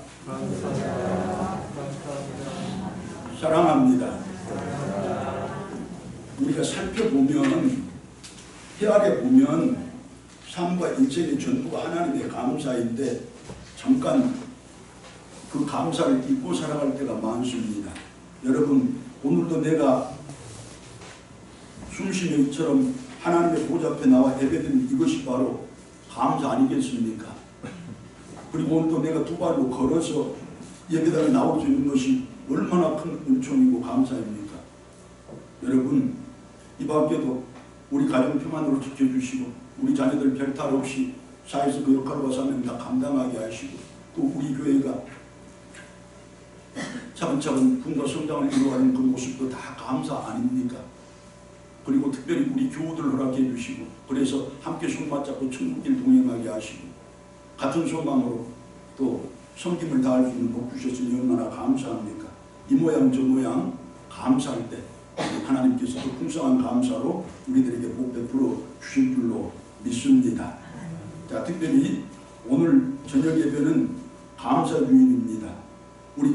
사랑합니다. 우리가 살펴보면 헤아려 보면 삶과 인생의 전부가 하나님의 감사인데 잠깐 그 감사를 잊고 살아갈 때가 많습니다. 여러분 오늘도 내가 숨쉬는 이처럼 하나님의 보좌 앞에 나와 예배드린 이것이 바로 감사 아니겠습니까? 그리고 오늘도 내가 두 발로 걸어서 예배당에 나올 수 있는 것이 얼마나 큰 은총이고 감사입니까? 여러분 이 밖에도 우리 가정 평안으로 지켜주시고 우리 자녀들 별탈 없이 사회에서 그 역할과 사명을 다 감당하게 하시고 또 우리 교회가 차근차근 군과 성장을 이루어가는 그 모습도 다 감사 아닙니까? 그리고 특별히 우리 교우들 허락해 주시고 그래서 함께 손 맞잡고 천국길 동행하게 하시고 같은 소망으로 또 섬김을 다할 수 있는 복 주셨으니 얼마나 감사합니까? 이 모양 저 모양 감사할 때 하나님께서도 풍성한 감사로 우리들에게 복 베풀어 주실 줄로 믿습니다. 자, 특별히 오늘 저녁 예배는 감사 주일입니다. 우리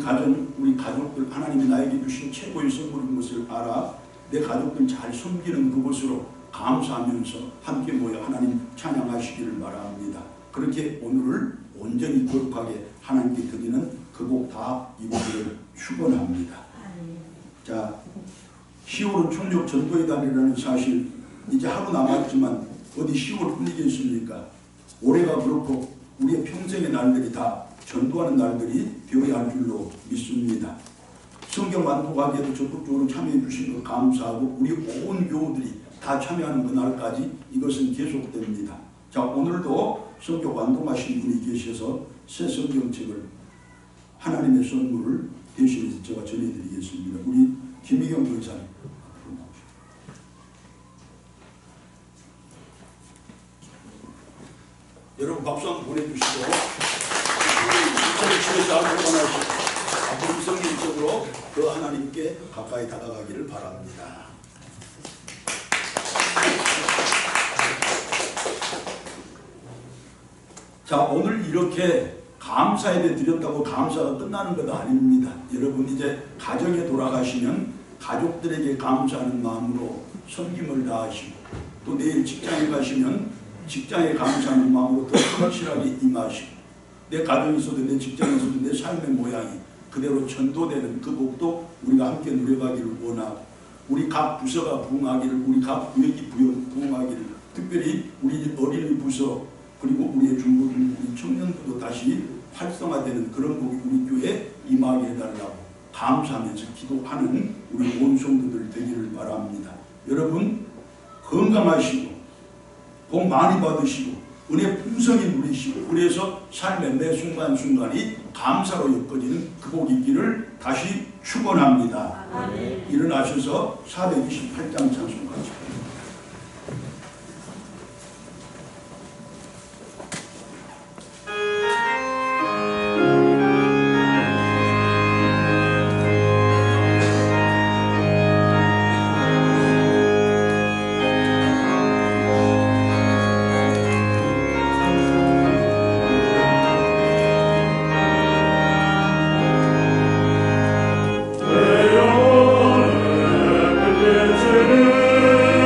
가족들 하나님이 나에게 주신 최고의 선물인 것을 알아 내 가족들 잘 섬기는 그곳으로 감사하면서 함께 모여 하나님 찬양하시기를 바랍니다. 그렇게 오늘을 온전히 거룩하게 하나님께 드리는 그 복 다 이루기를 축원합니다. 자, 10월은 총력 전도의 달이라는 사실 이제 하루 남았지만 어디 10월 뿐이겠습니까? 올해가 그렇고 우리의 평생의 날들이 다 전도하는 날들이 되어야 할 줄로 믿습니다. 성경 완독하기에도 적극적으로 참여해 주신 것 감사하고 우리 온 교우들이 다 참여하는 그날까지 이것은 계속됩니다. 자, 오늘도 성경 완독하신 분이 계셔서 새 성경책을 하나님의 선물을 대신해서 제가 전해드리겠습니다. 우리 김희경 권사님. 여러분 박수 한번 보내주시고 이천을 잘 보관하시고 앞으로 성경적으로 그 하나님께 가까이 다가가기를 바랍니다. 자, 오늘 이렇게 감사예배 드렸다고 감사가 끝나는 것 아닙니다. 여러분 이제 가정에 돌아가시면 가족들에게 감사하는 마음으로 섬김을 다하시고 또 내일 직장에 가시면 직장에 감사하는 마음으로 더 확실하게 임하시고 내 가정에서도 내 직장에서도 내 삶의 모양이 그대로 전도되는 그 복도 우리가 함께 누려가기를 원하고 우리 각 부서가 부흥하기를 우리 각 구역이 부흥하기를 특별히 우리 어린이 부서 그리고 우리의 중고등 우리 청년부도 다시 활성화되는 그런 복이 우리 교회에 임하게 해달라고 감사하면서 기도하는 우리 온 성도들 되기를 바랍니다. 여러분 건강하시고 복 많이 받으시고 은혜 풍성히 누리시고 그래서 삶의 매 순간순간이 감사로 엮어지는 그 복이 있기를 다시 축원합니다. 아멘. 일어나셔서 428장 찬송 같이 내 영혼을 빛내주는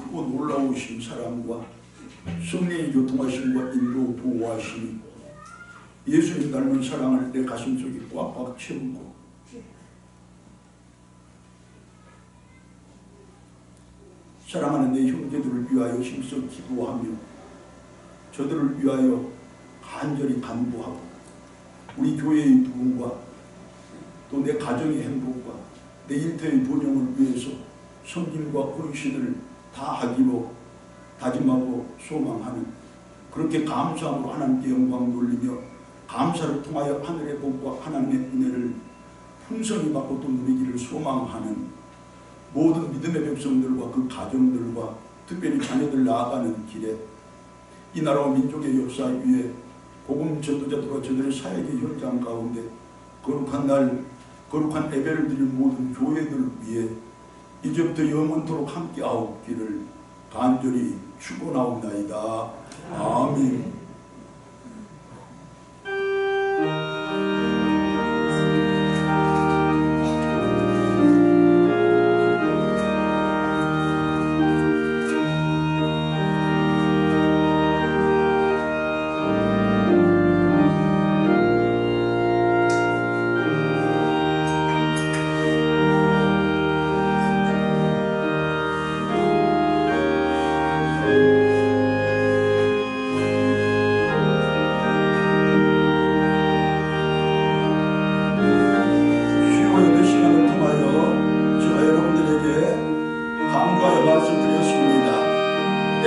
크고 놀라우신 사랑과 성령의 교통하심과 인도 보호하심이 예수님 닮은 사랑을 내 가슴속에 꽉꽉 채우고 사랑하는 내 형제들을 위하여 힘써 기도하며 저들을 위하여 간절히 간구하고 우리 교회의 부흥과 또 내 가정의 행복과 내 일터의 번영을 위해서 섬김과 헌신을 다 하기로 다짐하고 소망하는 그렇게 감사함으로 하나님께 영광 돌리며 감사를 통하여 하늘의 복과 하나님의 은혜를 풍성히 받고 또 누리기를 소망하는 모든 믿음의 백성들과 그 가정들과 특별히 자녀들 나아가는 길에 이 나라와 민족의 역사 위에 복음 전도자들과 저들의 사역의 현장 가운데 거룩한 날 거룩한 예배를 드리는 모든 교회들 위해 이제부터 영원토록 함께하옵기를 간절히 축원하옵나이다. 아멘.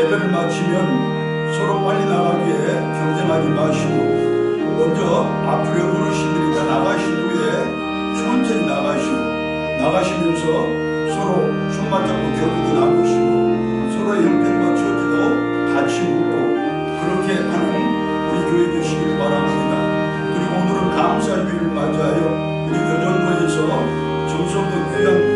예배를 마치면 서로 빨리 나가기에 경쟁하지 마시고 먼저 앞으로 어르신들이 다 나가신 후에 천천히 나가시면서 서로 손 맞잡고 교류도 나누시고 서로의 형편과 처지도 같이 묻고 그렇게 하는 우리 교회 되시길 바랍니다. 그리고 오늘은 감사주일을 맞이하여 우리 여전도에서 정성도 귀한